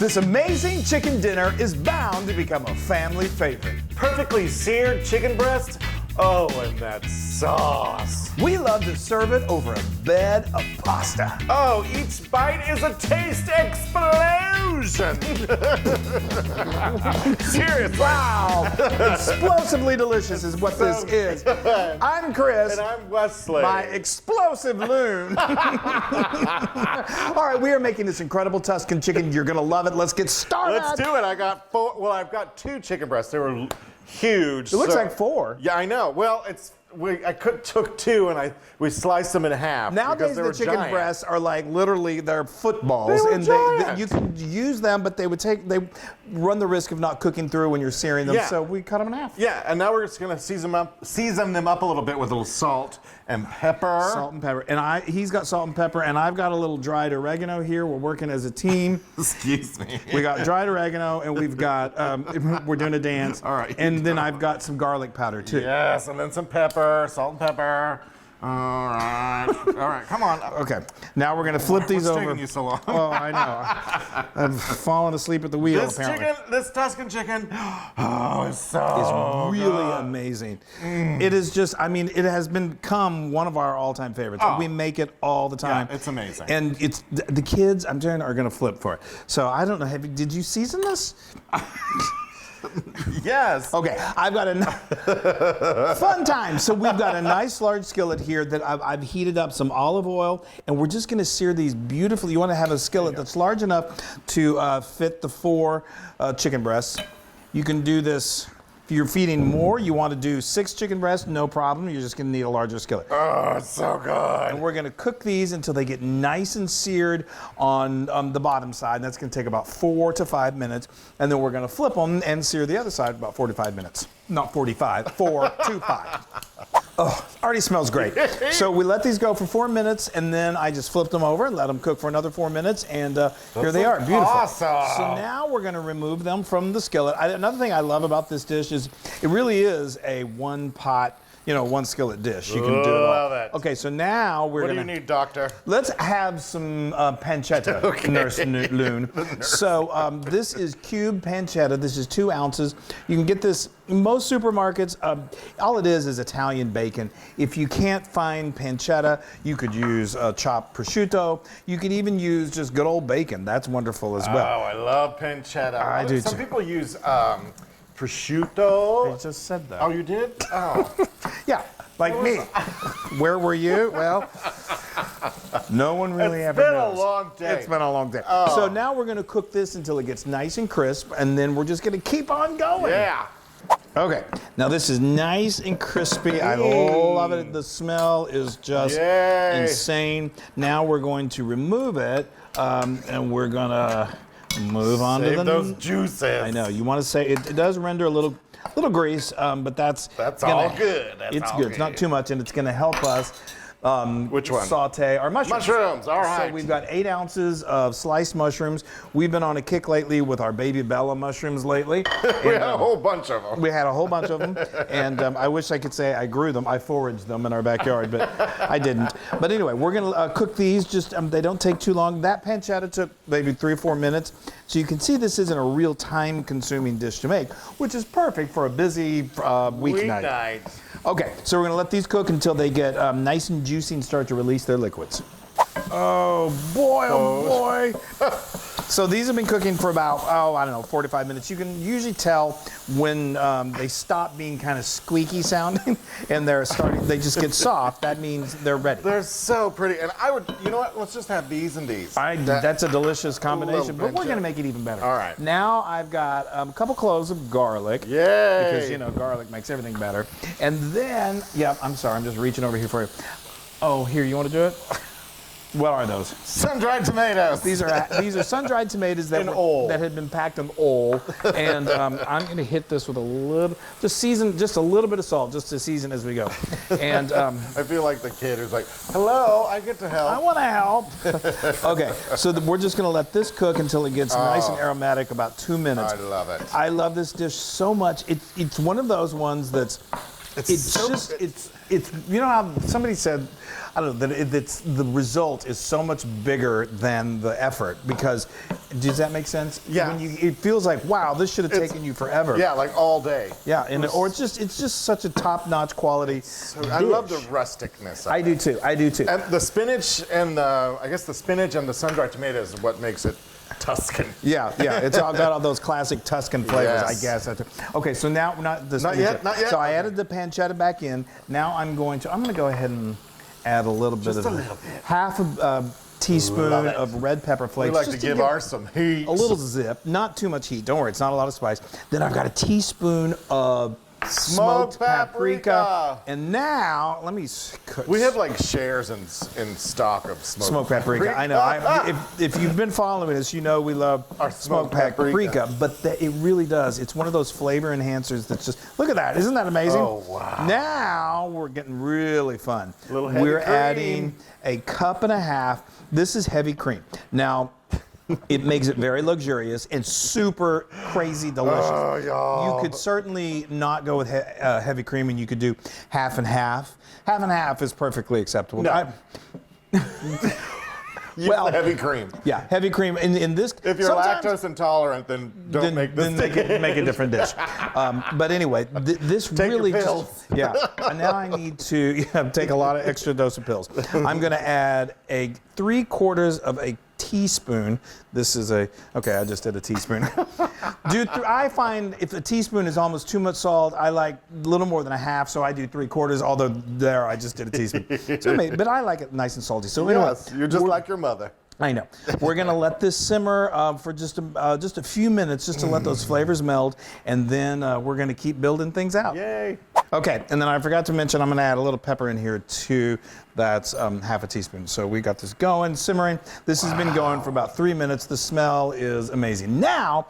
This amazing chicken dinner is bound to become a family favorite. Perfectly seared chicken breast. Oh, and that sauce. We love to serve it over a bed of pasta. Oh, each bite is a taste explosion. Seriously. Wow! Explosively delicious is what this is. I'm Chris. And I'm Wesley. My explosive loon. All right, we are making this incredible Tuscan chicken. You're gonna love it. Let's get started. Let's do it. I got four. Well, I've got 2 chicken breasts. They were huge. It looks like 4. Yeah, I know. Well, I took 2 and we sliced them in half. Nowadays the chicken breasts are like literally they're footballs, They were and giant. you can use them, but they run the risk of not cooking through when you're searing them. Yeah. So we cut them in half. Yeah, and now we're just gonna season them up a little bit with a little salt and pepper. Salt and pepper, and he's got salt and pepper, and I've got a little dried oregano here. We're working as a team. Excuse me. We got dried oregano, and we've got we're doing a dance. All right. And then I've got some garlic powder too. Yes, and then some pepper, salt and pepper. All right, come on. Okay, now we're gonna flip these What's over. taking you so long? Oh, I know. I've fallen asleep at the wheel. Apparently. This Tuscan chicken, oh, it's so It's really good. amazing. It is just, I mean, it has become one of our all-time favorites. Oh. We make it all the time. Yeah, it's amazing. And it's the kids, I'm telling you, are going to flip for it. So I don't know, did you season this? Yes. Okay, I've got a fun time. So we've got a nice large skillet here that I've heated up some olive oil, and we're just going to sear these beautifully. You want to have a skillet that's large enough to fit the 4 chicken breasts. You can do this. If you're feeding more, you want to do 6 chicken breasts, no problem. You're just going to need a larger skillet. Oh, it's so good. And we're going to cook these until they get nice and seared on the bottom side. And that's going to take about 4 to 5 minutes. And then we're going to flip them and sear the other side about 45 minutes. Not 45, 4 to 5. Oh, already smells great. So we let these go for 4 minutes, and then I just flipped them over and let them cook for another 4 minutes, and here they are, beautiful. Awesome. So now we're going to remove them from the skillet. Another thing I love about this dish is it really is a one-pot, one skillet dish. You can do it all. Love it. Okay, so now we're going to... What do you need, doctor? Let's have some pancetta, Okay. Nurse Loon. So this is cubed pancetta. This is 2 ounces. You can get this in most supermarkets. All it is Italian bacon. If you can't find pancetta, you could use chopped prosciutto. You could even use just good old bacon. That's wonderful as well. Oh, I love pancetta. I do Some too. people use prosciutto. I just said that. Oh, you did? Oh. Yeah, like me. Where were you? Well, no one really ever knows. It's been a long day. It's been a long day. Oh. So now we're going to cook this until it gets nice and crisp, and then we're just going to keep on going. Yeah. Okay, now this is nice and crispy. I love it. The smell is just Yay. insane. Now we're going to remove it, and we're going to move on to Save the... those juices. I know, you want to say, it does render a little grease, but that's all good. It's good. It's not too much, and it's going to help us Which one? saute our mushrooms. Mushrooms, all right. So we've got 8 ounces of sliced mushrooms. We've been on a kick lately with our baby Bella mushrooms lately. We had a whole bunch of them. We had a whole bunch of them, and I wish I could say I grew them. I foraged them in our backyard, but I didn't. But anyway, we're going to cook these. Just they don't take too long. That pancetta took maybe 3 or 4 minutes. So you can see this isn't a real time-consuming dish to make, which is perfect for a busy weeknight. Okay, so we're going to let these cook until they get nice and juicy and start to release their liquids. Oh boy, oh boy. So these have been cooking for about, 45 minutes. You can usually tell when they stop being kind of squeaky sounding and they just get soft. That means they're ready. They're so pretty. And you know what? Let's just have these and these. That's a delicious combination, but we're going to make it even better. All right. Now I've got a couple cloves of garlic. Yay. Because, garlic makes everything better. And then, I'm sorry, I'm just reaching over here for you. Oh, here, you want to do it? What are those? Sun-dried tomatoes. These are sun-dried tomatoes that had been packed in oil, and I'm going to hit this with a little, just a little bit of salt, just to season as we go. And I feel like the kid who's like, "Hello, I get to help." I want to help. Okay, so we're just going to let this cook until it gets nice and aromatic, about 2 minutes. I love it. I love this dish so much. It's one of those ones that's It's so just, good. it's you know how somebody said, I don't know, that the result is so much bigger than the effort because, does that make sense? Yeah. It feels like, wow, this should have taken you forever. Yeah, like all day. Yeah, or it's just such a top-notch quality. So I love the rusticness. I do too. I do too. And the spinach and I guess the spinach and the sun-dried tomatoes is what makes it Tuscan. Yeah, it's all got all those classic Tuscan flavors, Yes. I guess. Okay, so now not yet. So I added the pancetta back in. Now I'm going to go ahead and add a little bit Just of a little bit. half a teaspoon Love it. of red pepper We flakes. like just to give ours some heat. a little zip, not too much heat. Don't worry, it's not a lot of spice. Then I've got a teaspoon of smoked paprika. And now let me cook. We have like shares in stock of smoked paprika. I know. If you've been following us, you know we love Our smoked smoked paprika. But it really does. It's one of those flavor enhancers that's just, look at that. Isn't that amazing? Oh, wow. Now we're getting really fun. Little heavy we're cream. adding a cup and a half. This is heavy cream. Now, it makes it very luxurious and super crazy delicious. Oh, y'all. You could certainly not go with heavy cream, and you could do half and half. Half and half is perfectly acceptable. No. Well, heavy cream. Yeah, heavy cream. In this, If you're sometimes- lactose intolerant, then don't make this. then make a different dish. But anyway, this Take your really pills. just, yeah. And now I need to take a lot of extra dose of pills. I'm going to add 3/4 of a teaspoon. This is okay, I just did a teaspoon. I find if a teaspoon is almost too much salt, I like a little more than a half, so I do 3/4, although there I just did a teaspoon. But I like it nice and salty. So anyway, Yes, you're just like your mother. I know. We're going to let this simmer for just a few minutes, just to let those flavors meld, and then we're going to keep building things out. Yay. Okay, and then I forgot to mention I'm going to add a little pepper in here too. That's half a teaspoon. So we got this going, simmering. This has been going for about 3 minutes. The smell is amazing. Now,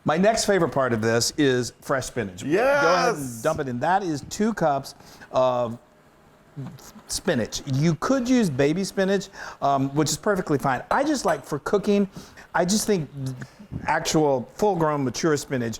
my next favorite part of this is fresh spinach. Yes. Go ahead and dump it in. That is 2 cups of spinach. You could use baby spinach, which is perfectly fine. I just like for cooking, I just think actual full-grown mature spinach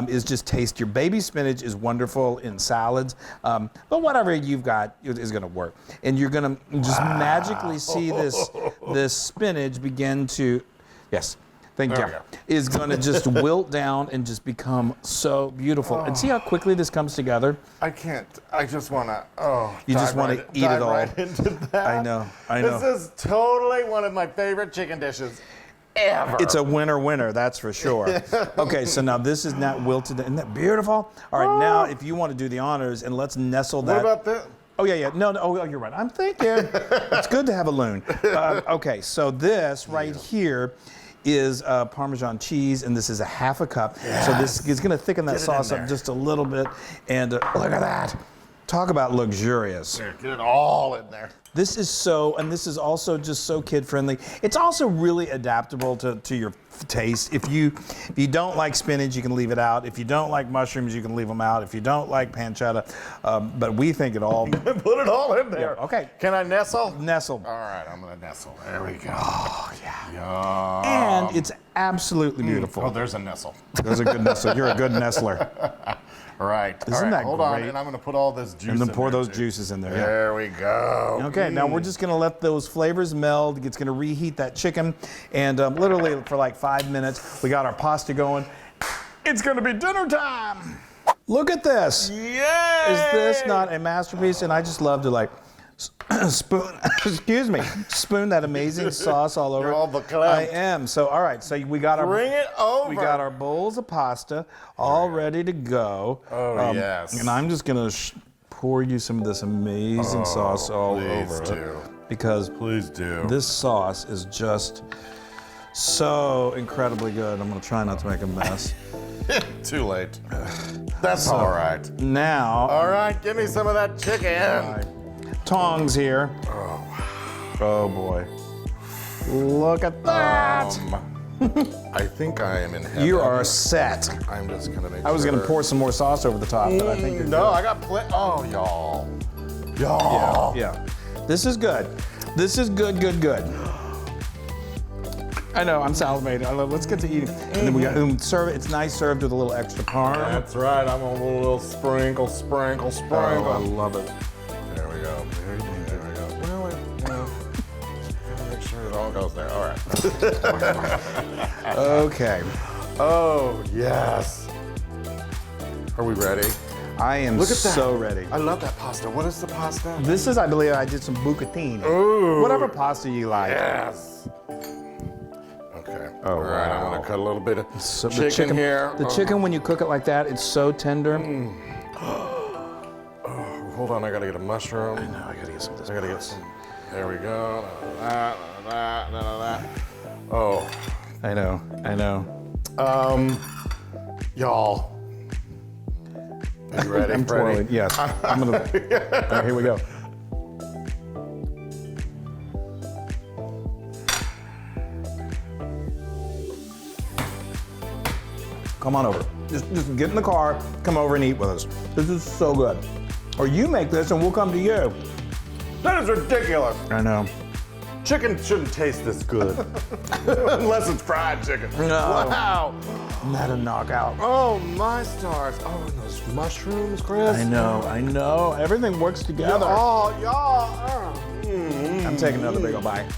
is just taste. Your baby spinach is wonderful in salads, but whatever you've got is going to work. And you're going to just magically see this spinach begin to, yes. Thank There you. we go. Is going to just wilt down and just become so beautiful. And see how quickly this comes together? I can't. I just want to. You just wanna eat it all. Right into that. I know. This is totally one of my favorite chicken dishes ever. It's a winner, that's for sure. Okay, so now this is not wilted. Isn't that beautiful? All right, now if you want to do the honors, and let's nestle that. What about this? Oh, yeah. No, oh, you're right. I'm thinking. It's good to have a loon. Okay, so this right here is Parmesan cheese, and this is a half a cup. Yes. So this is going to thicken that sauce up just a little bit. And look at that. Talk about luxurious. There, get it all in there. This is and this is also just so kid-friendly. It's also really adaptable to your taste. If you don't like spinach, you can leave it out. If you don't like mushrooms, you can leave them out. If you don't like pancetta, but we think it all. Put it all in there. Yeah, okay. Can I nestle? Nestle. All right, I'm gonna nestle. There we go. Oh, yeah. Yum. And it's absolutely beautiful. Oh, there's a nestle. There's a good nestle. You're a good nestler. Right. Isn't all right, that hold on, great? and I'm gonna put all this juice And then in pour there, those too. juices in there. Yeah. There we go. Okay, now we're just going to let those flavors meld. It's going to reheat that chicken. And literally for like 5 minutes, we got our pasta going. It's going to be dinner time. Look at this. Yay! Is this not a masterpiece? And I just love to like spoon, excuse me, spoon that amazing sauce all over. You're all verklempt. I am. So, all right, so we got our Bring it over. We got our bowls of pasta all ready to go. Oh, yes. And I'm just going to pour you some of this amazing sauce all over please it. do. Because Please do. this sauce is just so incredibly good. I'm going to try not to make a mess. Too late. That's all right. Now, All right, give me some of that chicken. tongs here. Oh boy. Look at that. I think I am in heaven. You are set. I'm just gonna make I was going to sure. pour some more sauce over the top, but I think you're No, good. I got Oh, y'all. Y'all. Yeah. This is good. This is good. I know, I'm salivating. I love. Let's get to eating. And then we got serve it. It's nice served with a little extra parm. That's right. I'm gonna a little sprinkle. Oh, I love it. There we go. There we go. Well, make sure it all goes there. All right. Okay. Oh yes. Are we ready? I am Look at that. so ready. I love that pasta. What is the pasta? This is, I believe, I did some bucatini. Ooh. Whatever pasta you like. Yes. Okay. Oh, all right. I'm wow. gonna cut a little bit of So chicken here. The chicken, when you cook it like that, it's so tender. Oh, hold on. I gotta get a mushroom. I know, I gotta get some of this. I gotta get some. There we go. None of that. Oh. I know. Y'all. Are you ready? I'm twirling. Yes. I'm gonna. All right, here we go. Come on over. Just get in the car. Come over and eat with us. This is so good. Or you make this and we'll come to you. That is ridiculous. I know. Chicken shouldn't taste this good. Unless it's fried chicken. No. Wow. Isn't that a knockout? Oh, my stars. Oh, and those mushrooms, Chris. I know. Everything works together. Oh, y'all. I'm taking another big ol' bite.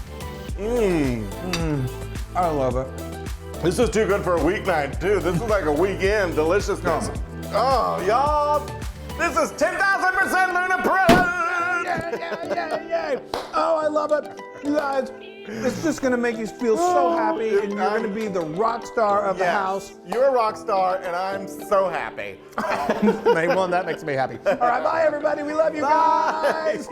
I love it. This is too good for a weeknight, too. This is like a weekend deliciousness. Oh, y'all. This is 10,000% Luna Press. Yeah. Oh, I love it. You guys, it's just gonna make you feel so happy, and you're gonna be the rock star of the house. You're a rock star, and I'm so happy. Well, that makes me happy. All right, bye everybody. We love you guys.